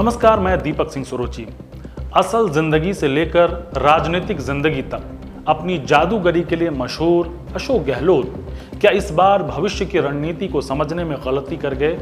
नमस्कार, मैं दीपक सिंह सुरोची। असल जिंदगी से लेकर राजनीतिक जिंदगी तक अपनी जादूगरी के लिए मशहूर अशोक गहलोत क्या इस बार भविष्य की रणनीति को समझने में गलती कर गए?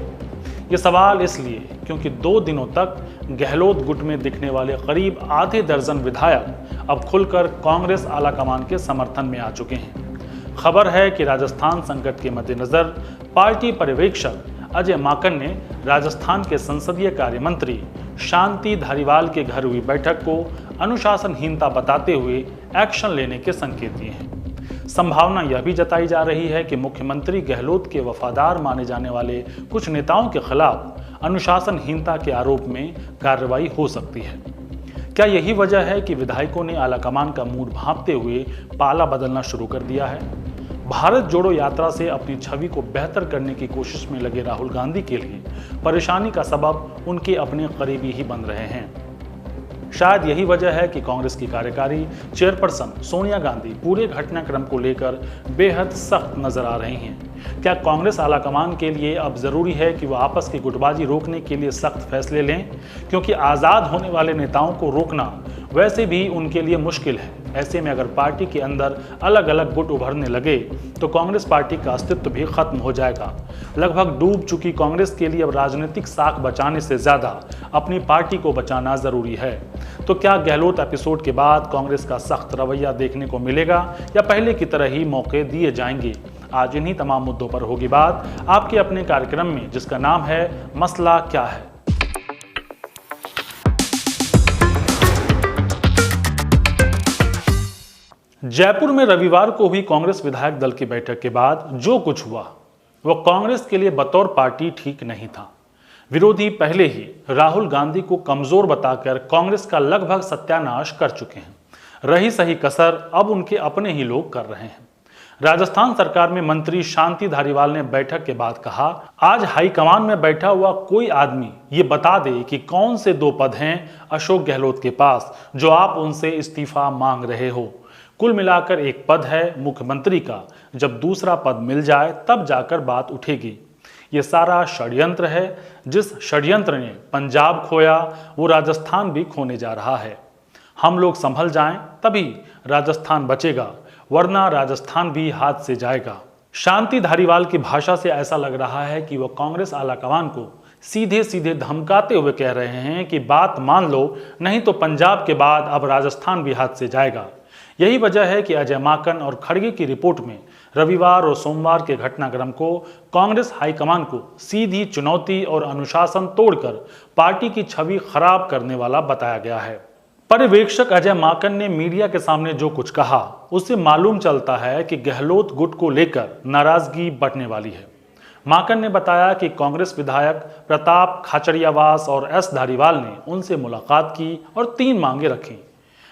ये सवाल इसलिए क्योंकि 2 दिनों तक गहलोत गुट में दिखने वाले करीब आधे दर्जन विधायक अब खुलकर कांग्रेस आलाकमान के समर्थन में आ चुके हैं। खबर है कि राजस्थान संकट के मद्देनजर पार्टी पर्यवेक्षक अजय माकन ने राजस्थान के संसदीय कार्य मंत्री शांति धारीवाल के घर हुई बैठक को अनुशासनहीनता बताते हुए एक्शन लेने के संकेत दिए हैं। संभावना यह भी जताई जा रही है कि मुख्यमंत्री गहलोत के वफादार माने जाने वाले कुछ नेताओं के खिलाफ अनुशासनहीनता के आरोप में कार्रवाई हो सकती है। क्या यही वजह है कि विधायकों ने आलाकमान का मूड भांपते हुए पाला बदलना शुरू कर दिया है? भारत जोड़ो यात्रा से अपनी छवि को बेहतर करने की कोशिश में लगे राहुल गांधी के लिए परेशानी का सबब उनके अपने करीबी ही बन रहे हैं। शायद यही वजह है कि कांग्रेस की कार्यकारी चेयरपर्सन सोनिया गांधी पूरे घटनाक्रम को लेकर बेहद सख्त नजर आ रही हैं। क्या कांग्रेस आलाकमान के लिए अब जरूरी है कि वह आपस की गुटबाजी रोकने के लिए सख्त फैसले लें, क्योंकि आज़ाद होने वाले नेताओं को रोकना वैसे भी उनके लिए मुश्किल है। ऐसे में अगर पार्टी के अंदर अलग अलग गुट उभरने लगे तो कांग्रेस पार्टी का अस्तित्व भी खत्म हो जाएगा। लगभग डूब चुकी कांग्रेस के लिए अब राजनीतिक साख बचाने से ज्यादा अपनी पार्टी को बचाना जरूरी है। तो क्या गहलोत एपिसोड के बाद कांग्रेस का सख्त रवैया देखने को मिलेगा या पहले की तरह ही मौके दिए जाएंगे? आज इन्हीं तमाम मुद्दों पर होगी बात आपके अपने कार्यक्रम में, जिसका नाम है मसला क्या है। जयपुर में रविवार को हुई कांग्रेस विधायक दल की बैठक के बाद जो कुछ हुआ वह कांग्रेस के लिए बतौर पार्टी ठीक नहीं था। विरोधी पहले ही राहुल गांधी को कमजोर बताकर कांग्रेस का लगभग सत्यानाश कर चुके हैं। रही सही कसर अब उनके अपने ही लोग कर रहे हैं। राजस्थान सरकार में मंत्री शांति धारीवाल ने बैठक के बाद कहा, आज हाईकमान में बैठा हुआ कोई आदमी ये बता दे कि कौन से 2 पद हैं अशोक गहलोत के पास जो आप उनसे इस्तीफा मांग रहे हो। कुल मिलाकर एक पद है मुख्यमंत्री का, जब दूसरा पद मिल जाए तब जाकर बात उठेगी। ये सारा षड्यंत्र है। जिस षड्यंत्र ने पंजाब खोया वो राजस्थान भी खोने जा रहा है। हम लोग संभल जाएं तभी राजस्थान बचेगा, वरना राजस्थान भी हाथ से जाएगा। शांति धारीवाल की भाषा से ऐसा लग रहा है कि वह कांग्रेस आलाकमान को सीधे सीधे धमकाते हुए कह रहे हैं कि बात मान लो, नहीं तो पंजाब के बाद अब राजस्थान भी हाथ से जाएगा। यही वजह है कि अजय माकन और खड़गे की रिपोर्ट में रविवार और सोमवार के घटनाक्रम को कांग्रेस हाईकमान को सीधी चुनौती और अनुशासन तोड़कर पार्टी की छवि खराब करने वाला बताया गया है। पर्यवेक्षक अजय माकन ने मीडिया के सामने जो कुछ कहा उससे मालूम चलता है कि गहलोत गुट को लेकर नाराजगी बढ़ने वाली है। माकन ने बताया कि कांग्रेस विधायक प्रताप खाचरियावास और एस धारीवाल ने उनसे मुलाकात की और 3 मांगे रखी।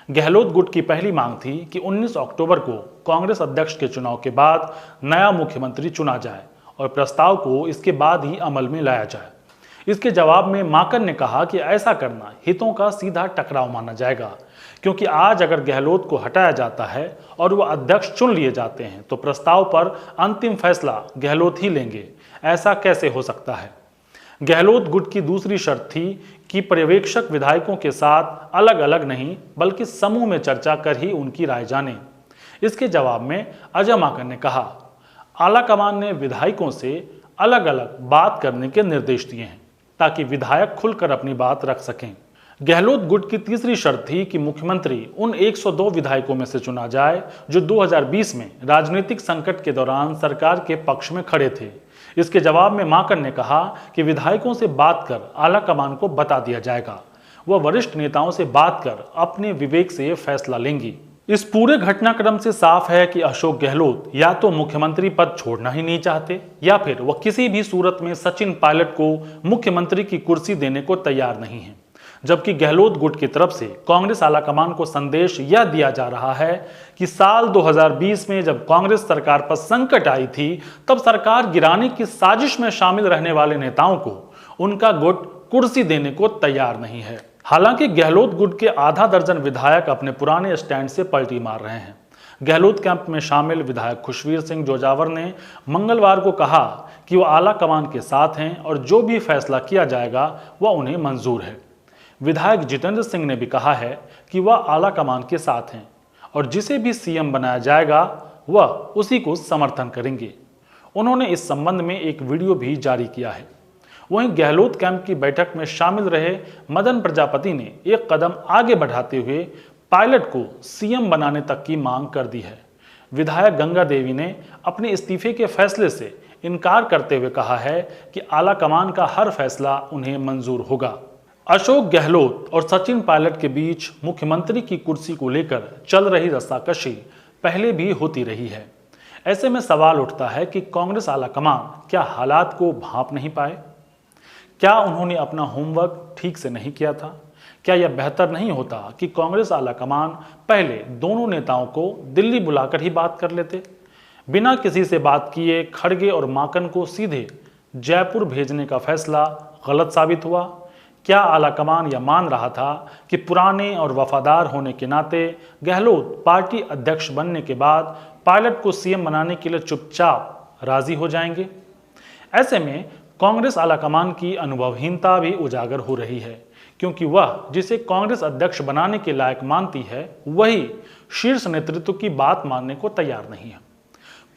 गहलोत गुट की पहली मांग थी कि 19 अक्टूबर को कांग्रेस अध्यक्ष के चुनाव के बाद नया मुख्यमंत्री चुना जाए और प्रस्ताव को इसके बाद ही अमल में लाया जाए। इसके जवाब में माकन ने कहा कि ऐसा करना हितों का सीधा टकराव माना जाएगा, क्योंकि आज अगर गहलोत को हटाया जाता है और वह अध्यक्ष चुन लिए जाते हैं तो प्रस्ताव पर अंतिम फैसला गहलोत ही लेंगे। ऐसा कैसे हो सकता है? गहलोत गुट की दूसरी शर्त थी कि पर्यवेक्षक विधायकों के साथ अलग अलग नहीं बल्कि समूह में चर्चा कर ही उनकी राय जाने। इसके जवाब में अजय माकन ने कहा, आलाकमान ने विधायकों से अलग अलग बात करने के निर्देश दिए हैं ताकि विधायक खुलकर अपनी बात रख सकें। गहलोत गुट की तीसरी शर्त थी कि मुख्यमंत्री उन 102 विधायकों में से चुना जाए जो 2020 में राजनीतिक संकट के दौरान सरकार के पक्ष में खड़े थे। इसके जवाब में माकन ने कहा कि विधायकों से बात कर आलाकमान को बता दिया जाएगा, वह वरिष्ठ नेताओं से बात कर अपने विवेक से फैसला लेंगी। इस पूरे घटनाक्रम से साफ है कि अशोक गहलोत या तो मुख्यमंत्री पद छोड़ना ही नहीं चाहते या फिर वह किसी भी सूरत में सचिन पायलट को मुख्यमंत्री की कुर्सी देने को तैयार नहीं है। जबकि गहलोत गुट की तरफ से कांग्रेस आलाकमान को संदेश यह दिया जा रहा है कि साल 2020 में जब कांग्रेस सरकार पर संकट आई थी तब सरकार गिराने की साजिश में शामिल रहने वाले नेताओं को उनका गुट कुर्सी देने को तैयार नहीं है। हालांकि गहलोत गुट के आधा दर्जन विधायक अपने पुराने स्टैंड से पलटी मार रहे हैं। गहलोत कैंप में शामिल विधायक खुशवीर सिंह जोजावर ने मंगलवार को कहा कि वो आला कमान के साथ हैं और जो भी फैसला किया जाएगा वह उन्हें मंजूर है। विधायक जितेंद्र सिंह ने भी कहा है कि वह आला कमान के साथ हैं और जिसे भी सीएम बनाया जाएगा वह उसी को समर्थन करेंगे। उन्होंने इस संबंध में एक वीडियो भी जारी किया है। वहीं गहलोत कैंप की बैठक में शामिल रहे मदन प्रजापति ने एक कदम आगे बढ़ाते हुए पायलट को सीएम बनाने तक की मांग कर दी है। विधायक गंगा देवी ने अपने इस्तीफे के फैसले से इनकार करते हुए कहा है कि आला कमान का हर फैसला उन्हें मंजूर होगा। अशोक गहलोत और सचिन पायलट के बीच मुख्यमंत्री की कुर्सी को लेकर चल रही रस्साकशी पहले भी होती रही है। ऐसे में सवाल उठता है कि कांग्रेस आला कमान क्या हालात को भांप नहीं पाए? क्या उन्होंने अपना होमवर्क ठीक से नहीं किया था? क्या यह बेहतर नहीं होता कि कांग्रेस आला कमान पहले दोनों नेताओं को दिल्ली बुलाकर ही बात कर लेते? बिना किसी से बात किए खड़गे और माकन को सीधे जयपुर भेजने का फैसला गलत साबित हुआ। क्या आला कमान यह मान रहा था कि पुराने और वफादार होने के नाते गहलोत पार्टी अध्यक्ष बनने के बाद पायलट को सीएम बनाने के लिए चुपचाप राजी हो जाएंगे? ऐसे में कांग्रेस आलाकमान की अनुभवहीनता भी उजागर हो रही है, क्योंकि वह जिसे कांग्रेस अध्यक्ष बनाने के लायक मानती है वही शीर्ष नेतृत्व की बात मानने को तैयार नहीं है।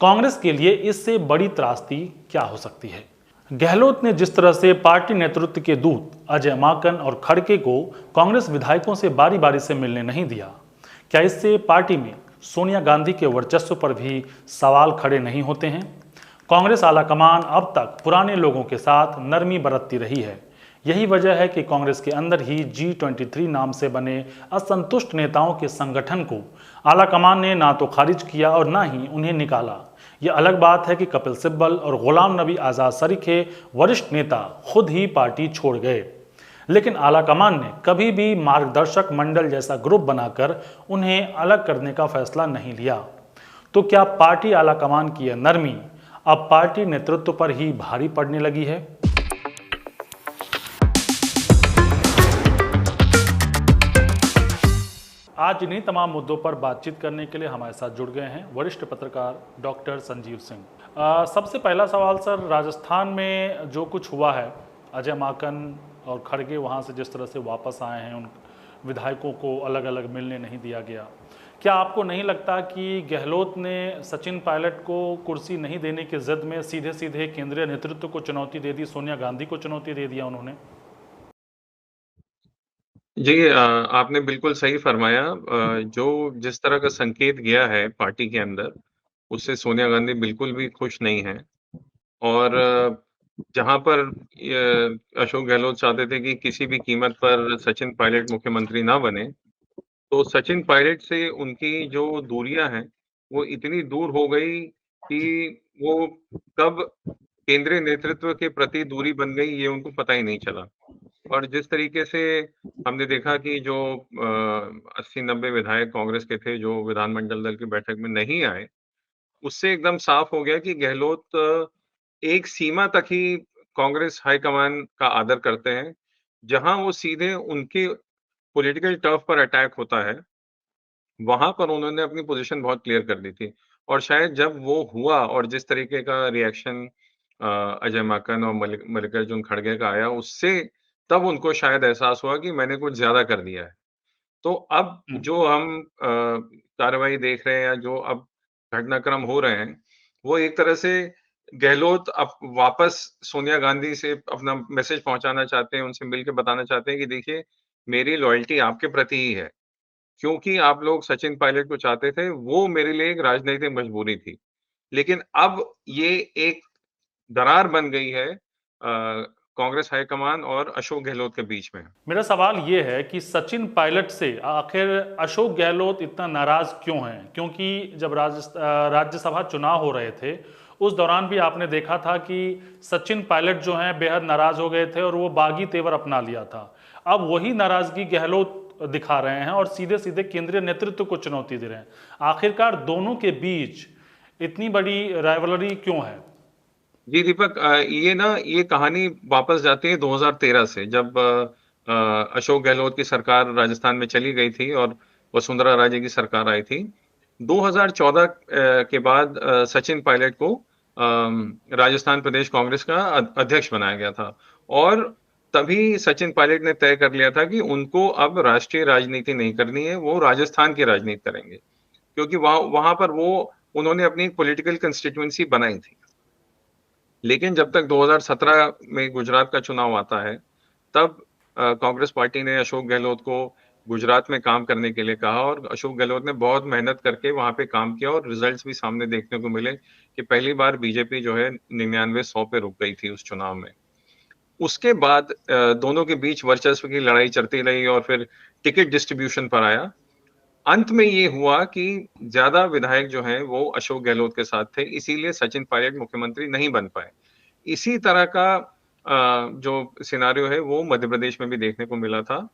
कांग्रेस के लिए इससे बड़ी त्रासदी क्या हो सकती है? गहलोत ने जिस तरह से पार्टी नेतृत्व के दूत अजय माकन और खड़गे को कांग्रेस विधायकों से बारी बारी से मिलने नहीं दिया, क्या इससे पार्टी में सोनिया गांधी के वर्चस्व पर भी सवाल खड़े नहीं होते हैं? कांग्रेस आलाकमान अब तक पुराने लोगों के साथ नरमी बरतती रही है। यही वजह है कि कांग्रेस के अंदर ही G23 नाम से बने असंतुष्ट नेताओं के संगठन को आलाकमान ने ना तो खारिज किया और ना ही उन्हें निकाला। यह अलग बात है कि कपिल सिब्बल और गुलाम नबी आज़ाद सरीखे वरिष्ठ नेता खुद ही पार्टी छोड़ गए, लेकिन आलाकमान ने कभी भी मार्गदर्शक मंडल जैसा ग्रुप बनाकर उन्हें अलग करने का फैसला नहीं लिया। तो क्या पार्टी आलाकमान की यह नरमी अब पार्टी नेतृत्व पर ही भारी पड़ने लगी है? आज इन्हीं तमाम मुद्दों पर बातचीत करने के लिए हमारे साथ जुड़ गए हैं वरिष्ठ पत्रकार डॉक्टर संजीव सिंह। सबसे पहला सवाल सर, राजस्थान में जो कुछ हुआ है, अजय माकन और खड़गे वहां से जिस तरह से वापस आए हैं, उन विधायकों को अलग अलग मिलने नहीं दिया गया, क्या आपको नहीं लगता कि गहलोत ने सचिन पायलट को कुर्सी नहीं देने की जिद में सीधे सीधे केंद्रीय नेतृत्व को चुनौती दे दी, सोनिया गांधी को चुनौती दे दिया उन्होंने? जी आपने बिल्कुल सही फरमाया। जो जिस तरह का संकेत गया है पार्टी के अंदर, उससे सोनिया गांधी बिल्कुल भी खुश नहीं हैं और जहाँ पर अशोक गहलोत चाहते थे कि किसी भी कीमत पर सचिन पायलट मुख्यमंत्री ना बने, तो सचिन पायलट से उनकी जो दूरियां हैं, वो इतनी दूर हो गई कि वो कब केंद्रीय नेतृत्व के प्रति दूरी बन गई, ये उनको पता ही नहीं चला। और जिस तरीके से हमने देखा कि जो 80-90 विधायक कांग्रेस के थे, जो विधानमंडल दल की बैठक में नहीं आए, उससे एकदम साफ हो गया कि गहलोत एक सीमा तक ही कांग्रेस हाईकमान का आदर करते हैं। जहां वो सीधे उनके पॉलिटिकल टर्फ पर अटैक होता है, वहां पर उन्होंने अपनी पोजीशन बहुत क्लियर कर दी थी। और शायद जब वो हुआ और जिस तरीके का रिएक्शन अजय माकन और मल्लिकार्जुन खड़गे का आया, उससे तब उनको शायद एहसास हुआ कि मैंने कुछ ज़्यादा कर दिया है। तो अब जो हम कार्रवाई देख रहे हैं या जो अब घटनाक्रम हो रहे हैं, वो एक तरह से गहलोत अब वापस सोनिया गांधी से अपना मैसेज पहुँचाना चाहते हैं, उनसे मिल के बताना चाहते हैं कि देखिए, मेरी लॉयल्टी आपके प्रति ही है। क्योंकि आप लोग सचिन पायलट को चाहते थे, वो मेरे लिए एक राजनैतिक मजबूरी थी। लेकिन अब ये एक दरार बन गई है कांग्रेस हाईकमान और अशोक गहलोत के बीच में। मेरा सवाल ये है कि सचिन पायलट से आखिर अशोक गहलोत इतना नाराज क्यों हैं? क्योंकि जब राज्यसभा चुनाव हो रहे थे, उस दौरान भी आपने देखा था कि सचिन पायलट जो हैं बेहद नाराज हो गए थे और वो बागी तेवर अपना लिया था। अब वही नाराजगी गहलोत दिखा रहे हैं और सीधे सीधे केंद्रीय नेतृत्व को चुनौती दे रहे हैं। आखिरकार दोनों के बीच इतनी बड़ी राइवलरी क्यों है? जी दीपक, ये कहानी वापस जाती है 2013 से, जब अशोक गहलोत की सरकार राजस्थान में चली गई थी और वसुंधरा राजे की सरकार आई थी। 2014 के बाद सचिन पायलट को राजस्थान प्रदेश कांग्रेस का अध्यक्ष बनाया गया था और तभी सचिन पायलट ने तय कर लिया था कि उनको अब राष्ट्रीय राजनीति नहीं करनी है, वो राजस्थान की राजनीति करेंगे। क्योंकि वहाँ वहाँ पर वो उन्होंने अपनी एक पॉलिटिकल कंस्टिट्यूएंसी बनाई थी। लेकिन जब तक 2017 में गुजरात का चुनाव आता है, तब कांग्रेस पार्टी ने अशोक गहलोत को गुजरात में काम करने के लिए कहा और अशोक गहलोत ने बहुत मेहनत करके वहाँ पे काम किया और रिजल्ट्स भी सामने देखने को मिले कि पहली बार बीजेपी जो है 99-100 पे रुक गई थी उस चुनाव में। उसके बाद दोनों के बीच वर्चस्व की लड़ाई चलती रही और फिर टिकट डिस्ट्रीब्यूशन पर आया। अंत में ये हुआ कि ज़्यादा विधायक जो हैं वो अशोक गहलोत के साथ थे, इसीलिए सचिन पायलट मुख्यमंत्री नहीं बन पाए। इसी तरह का जो सिनेरियो है वो मध्य प्रदेश में भी देखने को मिला था,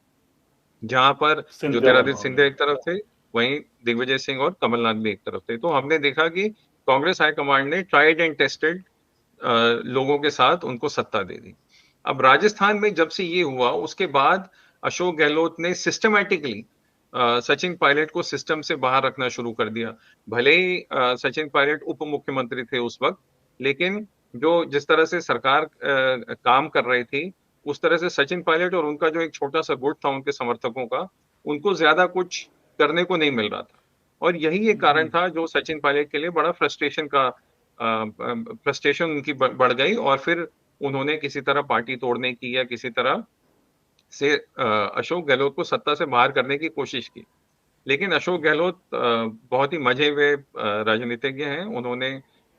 जहाँ पर सिंधिया ज्योतिरादित्य बनवाओ सिंधिया में। एक तरफ थे, वहीं दिग्विजय सिंह और कमलनाथ भी एक तरफ थे। तो हमने देखा कि कांग्रेस हाईकमांड ने ट्राइड एंड टेस्टेड लोगों के साथ उनको सत्ता दे दी। अब राजस्थान में जब से ये हुआ, उसके बाद अशोक गहलोत ने सिस्टमैटिकली सचिन पायलट को सिस्टम से बाहर रखना शुरू कर दिया। भले ही सचिन पायलट उप मुख्यमंत्री थे उस वक़्त, लेकिन जो जिस तरह से सरकार काम कर रही थी, उस तरह से सचिन पायलट और उनका जो एक छोटा-सा गुट था उनके समर्थकों का, उनको ज़्यादा कुछ करने को नहीं मिल रहा था। और यही एक कारण था जो सचिन पायलट के लिए बड़ा फ्रस्ट्रेशन उनकी बढ़ गई और फिर उन्होंने किसी तरह पार्टी तोड़ने की या किसी तरह से अशोक गहलोत को सत्ता से बाहर करने की कोशिश की। लेकिन अशोक गहलोत बहुत ही मंझे हुए राजनीतिज्ञ हैं। उन्होंने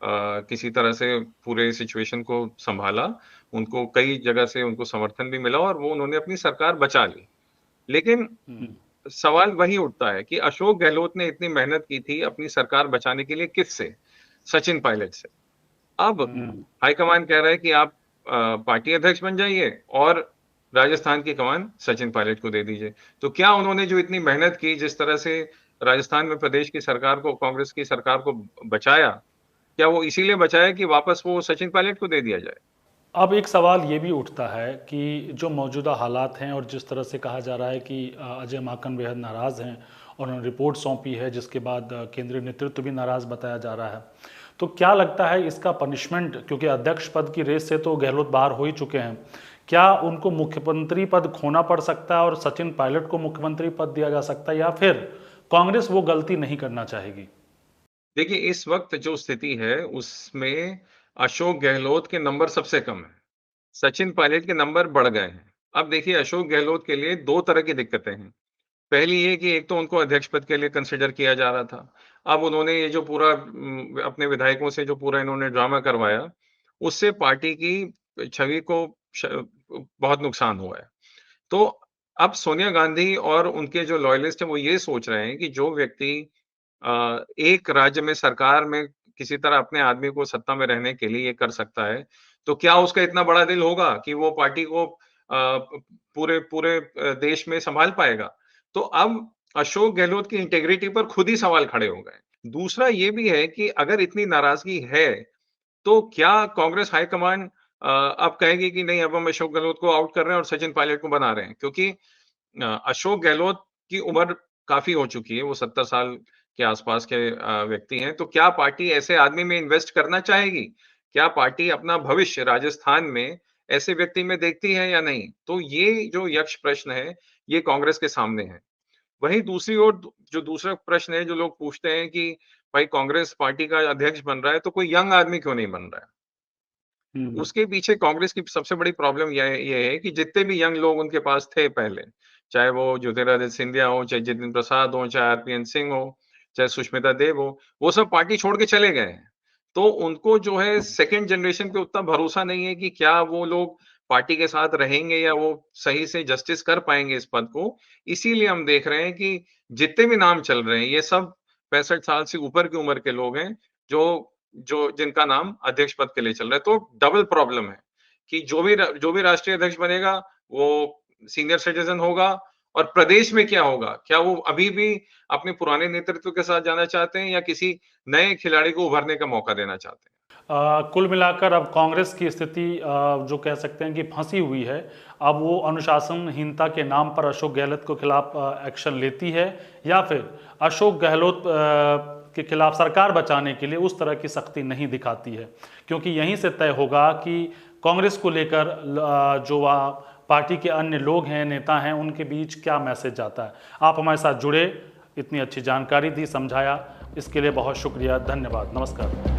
किसी तरह से पूरे सिचुएशन को सँभाला। उनको कई जगह से उनको समर्थन भी मिला और वो उन्होंने अपनी सरकार बचा ली। लेकिन हम्म, सवाल वही उठता है कि अशोक गहलोत ने इतनी मेहनत की थी अपनी सरकार बचाने के लिए किससे? सचिन पायलट से। अब हम्म, हाईकमान कह रहा है कि आप पार्टी अध्यक्ष बन जाइए और राजस्थान की कमान सचिन पायलट को दे दीजिए। तो क्या उन्होंने जो इतनी मेहनत की, जिस तरह से राजस्थान में प्रदेश की सरकार को, कांग्रेस की सरकार को बचाया, क्या वो इसीलिए बचाया कि वापस वो सचिन पायलट को दे दिया जाए? अब एक सवाल ये भी उठता है कि जो मौजूदा हालात हैं और जिस तरह से कहा जा रहा है कि अजय माकन बेहद नाराज़ हैं और उन्होंने रिपोर्ट सौंपी है, जिसके बाद केंद्रीय नेतृत्व भी नाराज़ बताया जा रहा है। तो क्या लगता है इसका पनिशमेंट, क्योंकि अध्यक्ष पद की रेस से तो गहलोत बाहर हो ही चुके हैं, क्या उनको मुख्यमंत्री पद खोना पड़ सकता है और सचिन पायलट को मुख्यमंत्री पद दिया जा सकता है, या फिर कांग्रेस वो गलती नहीं करना चाहेगी? देखिए, इस वक़्त जो स्थिति है, उसमें अशोक गहलोत के नंबर सबसे कम हैं। सचिन पायलट के नंबर बढ़ गए हैं। अब देखिए, अशोक गहलोत के लिए 2 तरह की दिक्कतें हैं। पहली ये कि एक तो उनको अध्यक्ष पद के लिए कंसिडर किया जा रहा था। अब उन्होंने ये जो पूरा अपने विधायकों से जो पूरा इन्होंने ड्रामा करवाया, उससे पार्टी की छवि को श बहुत नुकसान हुआ है। तो अब सोनिया गांधी और उनके जो लॉयलिस्ट हैं, वो ये सोच रहे हैं कि जो व्यक्ति एक राज्य में सरकार में किसी तरह अपने आदमी को सत्ता में रहने के लिए ये कर सकता है, तो क्या उसका इतना बड़ा दिल होगा कि वो पार्टी को पूरे पूरे देश में सँभाल पाएगा? तो अब अशोक गहलोत की इंटीग्रिटी पर खुद ही सवाल खड़े हो गए। दूसरा ये भी है कि अगर इतनी नाराज़गी है, तो क्या कांग्रेस हाईकमान अब कहेगी कि नहीं, अब हम अशोक गहलोत को आउट कर रहे हैं और सचिन पायलट को बना रहे हैं? क्योंकि अशोक गहलोत की उम्र काफ़ी हो चुकी है, वो 70 साल के आसपास के व्यक्ति हैं, तो क्या पार्टी ऐसे आदमी में इन्वेस्ट करना चाहेगी? क्या पार्टी अपना भविष्य राजस्थान में ऐसे व्यक्ति में देखती है या नहीं? तो ये जो यक्ष प्रश्न है, ये कांग्रेस के सामने है। वहीं दूसरी ओर जो दूसरा प्रश्न है, जो लोग पूछते हैं कि भाई कांग्रेस पार्टी का अध्यक्ष बन रहा है, तो कोई यंग आदमी क्यों नहीं बन रहा है? हम्म, उसके पीछे कांग्रेस की सबसे बड़ी प्रॉब्लम ये है कि जितने भी यंग लोग उनके पास थे पहले, चाहे वो ज्योतिरादित्य सिंधिया हो, चाहे जितिन प्रसाद हो, चाहे आरपीएन सिंह हो, चाहे सुष्मिता देव हो, वो सब पार्टी छोड़ के चले गए हैं। तो उनको जो है सेकंड जनरेशन पे उतना भरोसा नहीं है कि क्या वो लोग पार्टी के साथ रहेंगे या वो सही से जस्टिस कर पाएँगे इस पद को। इसीलिए हम देख रहे हैं कि जितने भी नाम चल रहे हैं, ये सब 65 साल से ऊपर की उम्र के लोग हैं, जो जो जिनका नाम अध्यक्ष पद के लिए चल रहा है। तो डबल प्रॉब्लम है कि जो भी राष्ट्रीय अध्यक्ष बनेगा, वो सीनियर सिटीज़न होगा और प्रदेश में क्या होगा? क्या वो अभी भी अपने पुराने नेतृत्व के साथ जाना चाहते हैं या किसी नए खिलाड़ी को उभरने का मौका देना चाहते हैं? कुल मिलाकर अब कांग्रेस की स्थिति जो कह सकते हैं कि फंसी हुई है। अब वो अनुशासनहीनता के नाम पर अशोक गहलोत के खिलाफ एक्शन लेती है, या फिर अशोक गहलोत के खिलाफ सरकार बचाने के लिए उस तरह की सख्ती नहीं दिखाती है, क्योंकि यहीं से तय होगा कि कांग्रेस को लेकर जो पार्टी के अन्य लोग हैं, नेता हैं, उनके बीच क्या मैसेज जाता है। आप हमारे साथ जुड़े, इतनी अच्छी जानकारी दी, समझाया, इसके लिए बहुत शुक्रिया, धन्यवाद, नमस्कार।